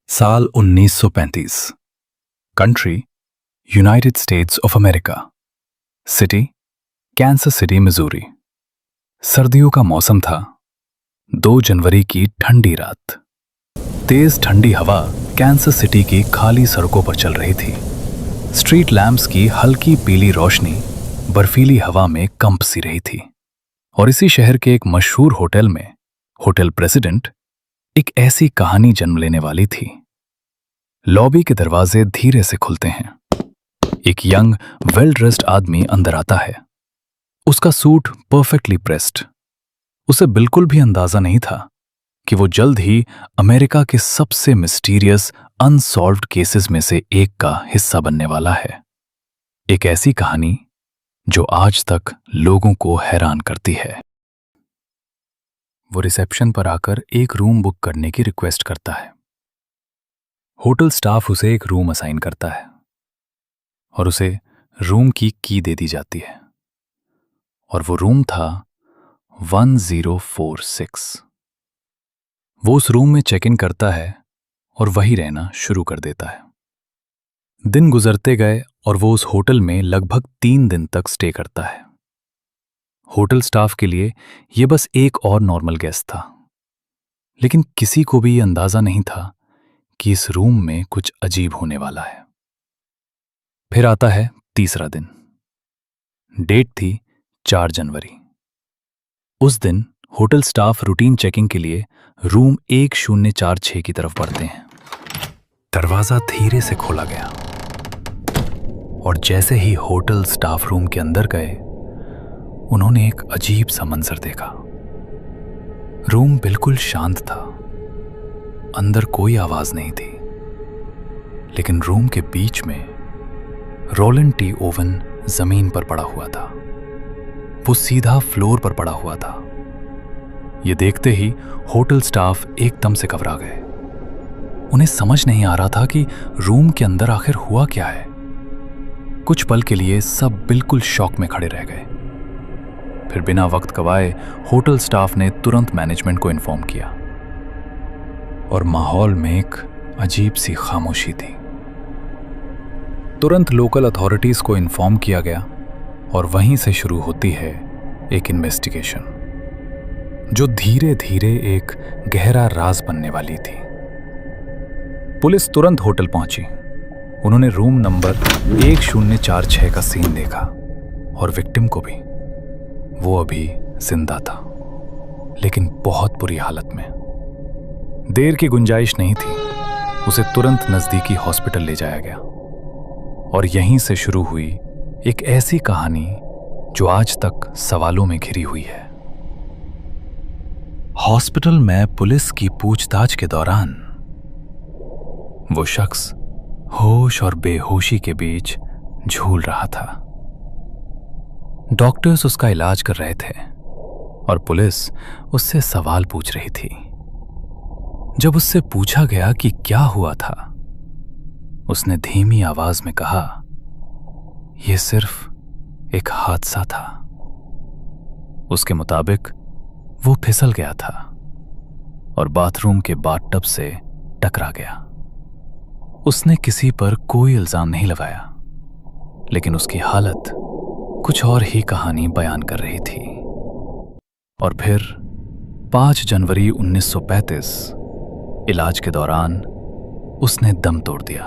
साल 1935। Country United states of America. City Kansas city, Missouri. सर्दियों का मौसम था। 2 जनवरी की ठंडी रात। तेज ठंडी हवा कैंसस सिटी की खाली सड़कों पर चल रही थी। स्ट्रीट लैंप्स की हल्की पीली रोशनी बर्फीली हवा में कंप सी रही थी। और इसी शहर के एक मशहूर होटल में, होटल प्रेसिडेंट, एक ऐसी कहानी जन्म लेने वाली थी। लॉबी के दरवाजे धीरे से खुलते हैं। एक यंग वेल ड्रेस्ड आदमी अंदर आता है। उसका सूट परफेक्टली प्रेस्ड। उसे बिल्कुल भी अंदाजा नहीं था कि वो जल्द ही अमेरिका के सबसे मिस्टीरियस अनसॉल्व्ड केसेस में से एक का हिस्सा बनने वाला है। एक ऐसी कहानी जो आज तक लोगों को हैरान करती है। वो रिसेप्शन पर आकर एक रूम बुक करने की रिक्वेस्ट करता है। होटल स्टाफ उसे एक रूम असाइन करता है और उसे रूम की की दे दी जाती है। और वो रूम था 1046। वो उस रूम में चेक इन करता है और वहीं रहना शुरू कर देता है। दिन गुजरते गए और वो उस होटल में लगभग 3 दिन तक स्टे करता है। होटल स्टाफ के लिए ये बस एक और नॉर्मल गेस्ट था, लेकिन किसी को भी ये अंदाजा नहीं था कि इस रूम में कुछ अजीब होने वाला है। फिर आता है तीसरा दिन। डेट थी 4 जनवरी। उस दिन होटल स्टाफ रूटीन चेकिंग के लिए रूम 1046 की तरफ बढ़ते हैं। दरवाजा धीरे से खोला गया और जैसे ही होटल स्टाफ रूम के अंदर गए, उन्होंने एक अजीब सा मंजर देखा। रूम बिल्कुल शांत था। अंदर कोई आवाज नहीं थी, लेकिन रूम के बीच में रोलन टी ओवन जमीन पर पड़ा हुआ था। वो सीधा फ्लोर पर पड़ा हुआ था। ये देखते ही होटल स्टाफ एकदम से घबरा गए। उन्हें समझ नहीं आ रहा था कि रूम के अंदर आखिर हुआ क्या है। कुछ पल के लिए सब बिल्कुल शॉक में खड़े रह गए। फिर बिना वक्त गवाए होटल स्टाफ ने तुरंत मैनेजमेंट को इन्फॉर्म किया और माहौल में एक अजीब सी खामोशी थी। तुरंत लोकल अथॉरिटीज को इन्फॉर्म किया गया और वहीं से शुरू होती है एक इन्वेस्टिगेशन, जो धीरे धीरे एक गहरा राज बनने वाली थी। पुलिस तुरंत होटल पहुंची। उन्होंने रूम नंबर 1046 का सीन देखा और विक्टिम को भी। वो अभी जिंदा था, लेकिन बहुत बुरी हालत में। देर की गुंजाइश नहीं थी। उसे तुरंत नजदीकी हॉस्पिटल ले जाया गया और यहीं से शुरू हुई एक ऐसी कहानी जो आज तक सवालों में घिरी हुई है। हॉस्पिटल में पुलिस की पूछताछ के दौरान वो शख्स होश और बेहोशी के बीच झूल रहा था। डॉक्टर्स उसका इलाज कर रहे थे और पुलिस उससे सवाल पूछ रही थी। जब उससे पूछा गया कि क्या हुआ था, उसने धीमी आवाज में कहा, यह सिर्फ एक हादसा था। उसके मुताबिक वो फिसल गया था और बाथरूम के बाथटब से टकरा गया। उसने किसी पर कोई इल्जाम नहीं लगाया, लेकिन उसकी हालत कुछ और ही कहानी बयान कर रही थी। और फिर 5 जनवरी 1935 इलाज के दौरान उसने दम तोड़ दिया।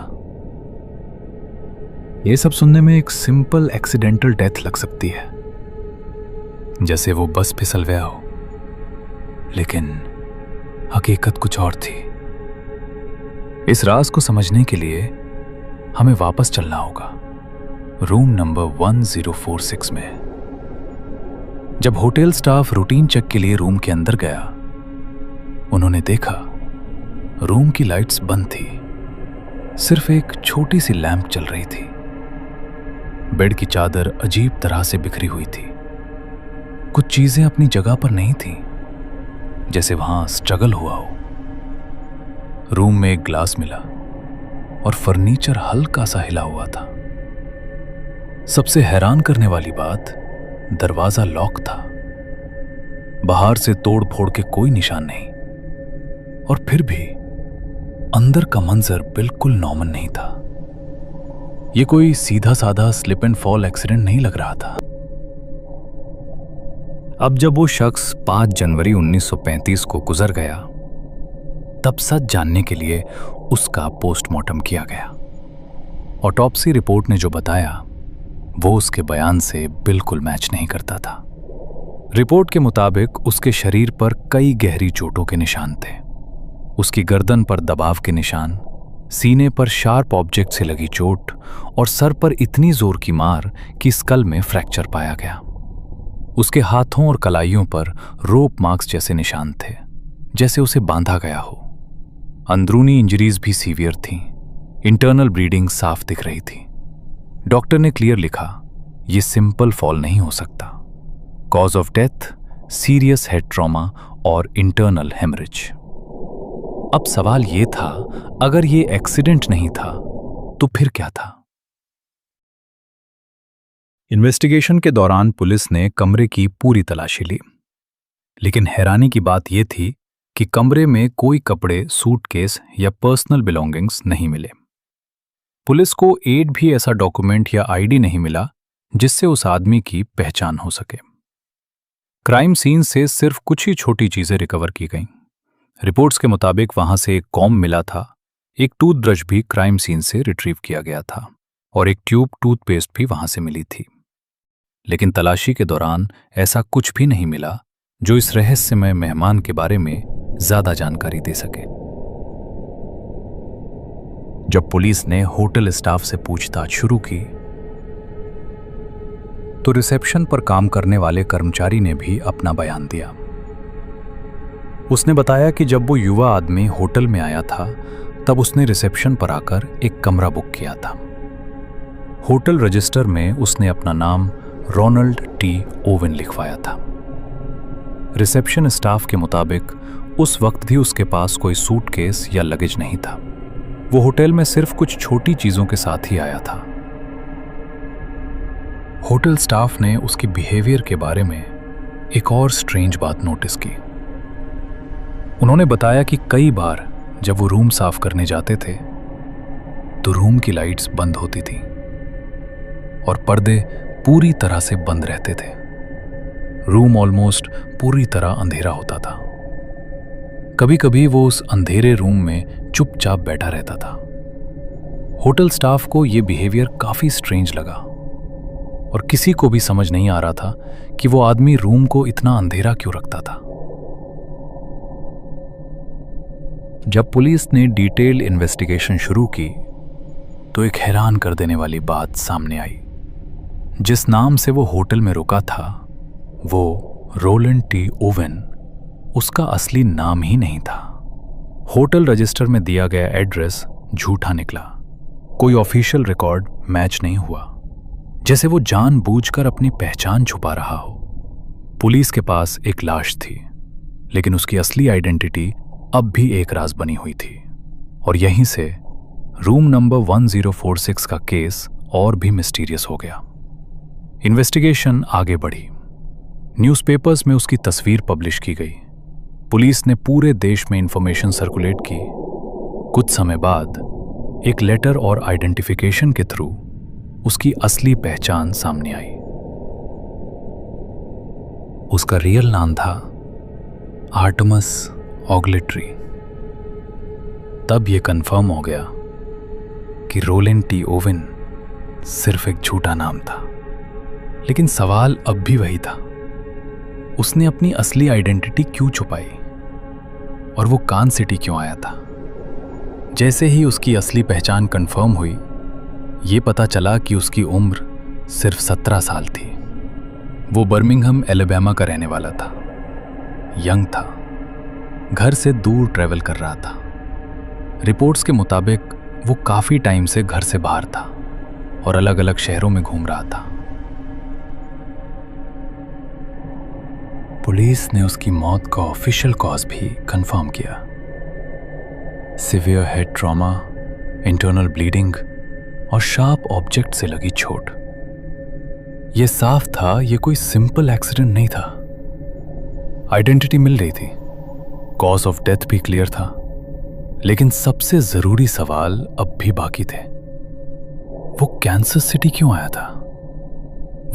यह सब सुनने में एक सिंपल एक्सीडेंटल डेथ लग सकती है, जैसे वो बस फिसल गया हो, लेकिन हकीकत कुछ और थी। इस राज को समझने के लिए हमें वापस चलना होगा रूम नंबर 1046 में। जब होटल स्टाफ रूटीन चेक के लिए रूम के अंदर गया, उन्होंने देखा रूम की लाइट्स बंद थी। सिर्फ एक छोटी सी लैंप चल रही थी। बेड की चादर अजीब तरह से बिखरी हुई थी। कुछ चीजें अपनी जगह पर नहीं थीं, जैसे वहां स्ट्रगल हुआ हो। रूम में एक ग्लास मिला और फर्नीचर हल्का सा हिला हुआ था। सबसे हैरान करने वाली बात दरवाजा लॉक था। बाहर से तोड़ फोड़ के कोई निशान नहीं, और फिर भी अंदर का मंजर बिल्कुल नॉर्मल नहीं था। यह कोई सीधा साधा स्लिप एंड फॉल एक्सीडेंट नहीं लग रहा था। अब जब वो शख्स 5 जनवरी 1935 को गुजर गया, तब सच जानने के लिए उसका पोस्टमार्टम किया गया। ऑटोप्सी रिपोर्ट ने जो बताया वो उसके बयान से बिल्कुल मैच नहीं करता था। रिपोर्ट के मुताबिक उसके शरीर पर कई गहरी चोटों के निशान थे। उसकी गर्दन पर दबाव के निशान, सीने पर शार्प ऑब्जेक्ट से लगी चोट और सर पर इतनी जोर की मार कि स्कल में फ्रैक्चर पाया गया। उसके हाथों और कलाइयों पर रोप मार्क्स जैसे निशान थे, जैसे उसे बांधा गया हो। अंदरूनी इंजरीज भी सीवियर थीं। इंटरनल ब्लीडिंग साफ दिख रही थी। डॉक्टर ने क्लियर लिखा, यह सिंपल फॉल नहीं हो सकता। Cause of death serious head trauma और इंटरनल हेमरेज। अब सवाल यह था, अगर यह एक्सीडेंट नहीं था तो फिर क्या था? इन्वेस्टिगेशन के दौरान पुलिस ने कमरे की पूरी तलाशी ली, लेकिन हैरानी की बात यह थी कि कमरे में कोई कपड़े, सूटकेस या पर्सनल बिलोंगिंग्स नहीं मिले। पुलिस को एक भी ऐसा डॉक्यूमेंट या आईडी नहीं मिला जिससे उस आदमी की पहचान हो सके। क्राइम सीन से सिर्फ कुछ ही छोटी चीजें रिकवर की गईं। रिपोर्ट्स के मुताबिक वहां से एक कॉम्ब मिला था, एक टूथब्रश भी क्राइम सीन से रिट्रीव किया गया था और एक ट्यूब टूथपेस्ट भी वहां से मिली थी। लेकिन तलाशी के दौरान ऐसा कुछ भी नहीं मिला जो इस रहस्यमय मेहमान के बारे में ज्यादा जानकारी दे सके। जब पुलिस ने होटल स्टाफ से पूछताछ शुरू की तो रिसेप्शन पर काम करने वाले कर्मचारी ने भी अपना बयान दिया। उसने बताया कि जब वो युवा आदमी होटल में आया था तब उसने रिसेप्शन पर आकर एक कमरा बुक किया था। होटल रजिस्टर में उसने अपना नाम रोनाल्ड टी ओवेन लिखवाया था। रिसेप्शन स्टाफ के मुताबिक उस वक्त भी उसके पास कोई सूटकेस या लगेज नहीं था। वो होटल में सिर्फ कुछ छोटी चीजों के साथ ही आया था। होटल स्टाफ ने उसके बिहेवियर के बारे में एक और स्ट्रेंज बात नोटिस की। उन्होंने बताया कि कई बार जब वो रूम साफ करने जाते थे तो रूम की लाइट्स बंद होती थी और पर्दे पूरी तरह से बंद रहते थे। रूम ऑलमोस्ट पूरी तरह अंधेरा होता था। कभी कभी वो उस अंधेरे रूम में चुपचाप बैठा रहता था। होटल स्टाफ को यह बिहेवियर काफी स्ट्रेंज लगा और किसी को भी समझ नहीं आ रहा था कि वो आदमी रूम को इतना अंधेरा क्यों रखता था। जब पुलिस ने डिटेल इन्वेस्टिगेशन शुरू की तो एक हैरान कर देने वाली बात सामने आई। जिस नाम से वो होटल में रुका था वो रोलैंड टी ओवेन उसका असली नाम ही नहीं था। होटल रजिस्टर में दिया गया एड्रेस झूठा निकला। कोई ऑफिशियल रिकॉर्ड मैच नहीं हुआ, जैसे वो जानबूझकर अपनी पहचान छुपा रहा हो। पुलिस के पास एक लाश थी, लेकिन उसकी असली आइडेंटिटी अब भी एक राज बनी हुई थी और यहीं से रूम नंबर 1046 का केस और भी मिस्टीरियस हो गया। इन्वेस्टिगेशन आगे बढ़ी। न्यूज़पेपर्स में उसकी तस्वीर पब्लिश की गई। पुलिस ने पूरे देश में इंफॉर्मेशन सर्कुलेट की। कुछ समय बाद एक लेटर और आइडेंटिफिकेशन के थ्रू उसकी असली पहचान सामने आई। उसका रियल नाम था आर्टेमस ऑग्लेट्री। तब यह कंफर्म हो गया कि रोलैंड टी ओवेन सिर्फ एक झूठा नाम था। लेकिन सवाल अब भी वही था, उसने अपनी असली आइडेंटिटी क्यों छुपाई और वो कान सिटी क्यों आया था? जैसे ही उसकी असली पहचान कंफर्म हुई, ये पता चला कि उसकी उम्र सिर्फ 17 साल थी। वो बर्मिंघम एलबामा का रहने वाला था। यंग था, घर से दूर ट्रैवल कर रहा था। रिपोर्ट्स के मुताबिक वो काफी टाइम से घर से बाहर था और अलग अलग शहरों में घूम रहा था। पुलिस ने उसकी मौत का ऑफिशियल कॉज भी कंफर्म किया। Severe head trauma, internal bleeding और शार्प ऑब्जेक्ट से लगी चोट। ये साफ था ये कोई सिंपल एक्सीडेंट नहीं था। आइडेंटिटी मिल रही थी, कॉज ऑफ डेथ भी क्लियर था, लेकिन सबसे जरूरी सवाल अब भी बाकी थे। वो कैंसर सिटी क्यों आया था?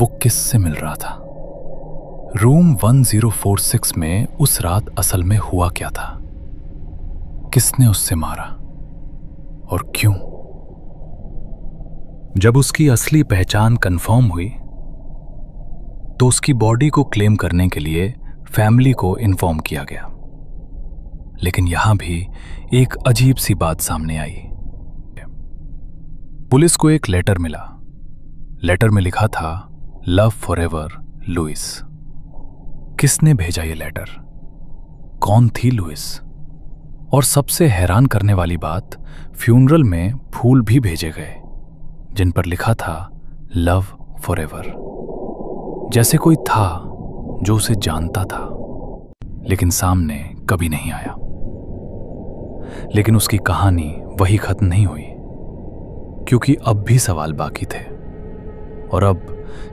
वो किससे मिल रहा था? रूम 1046 में उस रात असल में हुआ क्या था? किसने उससे मारा और क्यों? जब उसकी असली पहचान कंफर्म हुई तो उसकी बॉडी को क्लेम करने के लिए फैमिली को इन्फॉर्म किया गया। लेकिन यहां भी एक अजीब सी बात सामने आई। पुलिस को एक लेटर मिला। लेटर में लिखा था लव फॉरएवर लुइस। किसने भेजा ये लेटर? कौन थी लुइस? और सबसे हैरान करने वाली बात, फ्यूनरल में फूल भी भेजे गए जिन पर लिखा था लव फॉरएवर। जैसे कोई था जो उसे जानता था लेकिन सामने कभी नहीं आया। लेकिन उसकी कहानी वही खत्म नहीं हुई, क्योंकि अब भी सवाल बाकी थे। और अब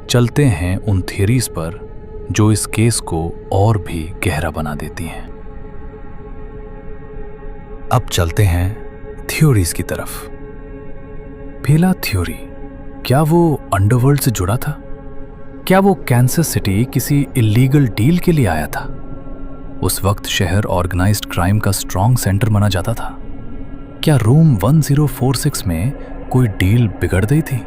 चलते हैं उन थियरीज पर जो इस केस को और भी गहरा बना देती हैं। अब चलते हैं थ्योरीज की तरफ। पहला थ्योरी, क्या वो अंडरवर्ल्ड से जुड़ा था? क्या वो कैंसर सिटी किसी इलीगल डील के लिए आया था? उस वक्त शहर ऑर्गेनाइज्ड क्राइम का स्ट्रॉन्ग सेंटर माना जाता था। क्या रूम 1046 में कोई डील बिगड़ गई थी?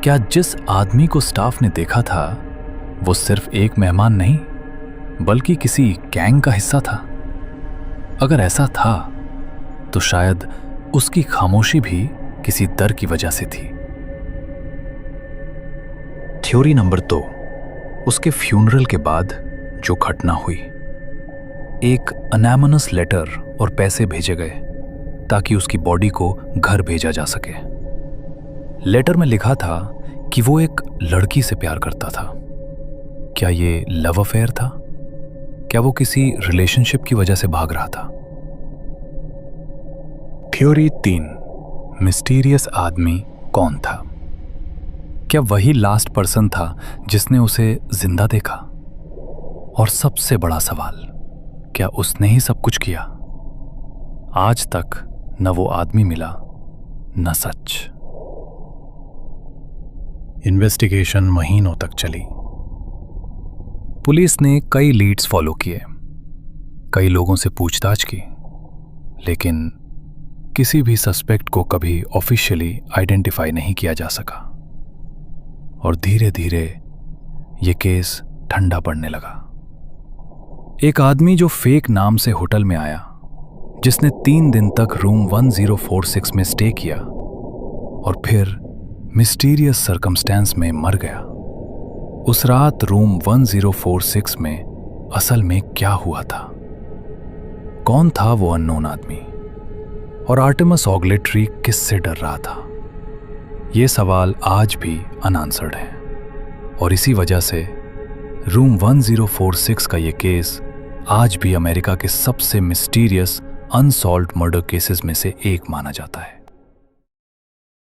क्या जिस आदमी को स्टाफ ने देखा था वो सिर्फ एक मेहमान नहीं बल्कि किसी गैंग का हिस्सा था? अगर ऐसा था तो शायद उसकी खामोशी भी किसी डर की वजह से थी। थ्योरी नंबर 2, उसके फ्यूनरल के बाद जो घटना हुई। एक अनोनिमस लेटर और पैसे भेजे गए ताकि उसकी बॉडी को घर भेजा जा सके। लेटर में लिखा था कि वो एक लड़की से प्यार करता था। क्या ये लव अफेयर था? क्या वो किसी रिलेशनशिप की वजह से भाग रहा था? थ्योरी 3, मिस्टीरियस आदमी कौन था? क्या वही लास्ट पर्सन था जिसने उसे जिंदा देखा? और सबसे बड़ा सवाल, क्या उसने ही सब कुछ किया? आज तक न वो आदमी मिला न सच। इन्वेस्टिगेशन महीनों तक चली। पुलिस ने कई लीड्स फॉलो किए, कई लोगों से पूछताछ की, लेकिन किसी भी सस्पेक्ट को कभी ऑफिशियली आइडेंटिफाई नहीं किया जा सका। और धीरे धीरे ये केस ठंडा पड़ने लगा। एक आदमी जो फेक नाम से होटल में आया, जिसने 3 दिन तक रूम 1046 में स्टे किया और फिर मिस्टीरियस सर्कमस्टेंस में मर गया। उस रात रूम 1046 में असल में क्या हुआ था? कौन था वो अननोन आदमी? और आर्टेमिस ऑग्लेट्री किससे डर रहा था? ये सवाल आज भी अनआंसर्ड है। और इसी वजह से रूम 1046 का ये केस आज भी अमेरिका के सबसे मिस्टीरियस अनसॉल्व्ड मर्डर केसेस में से एक माना जाता है।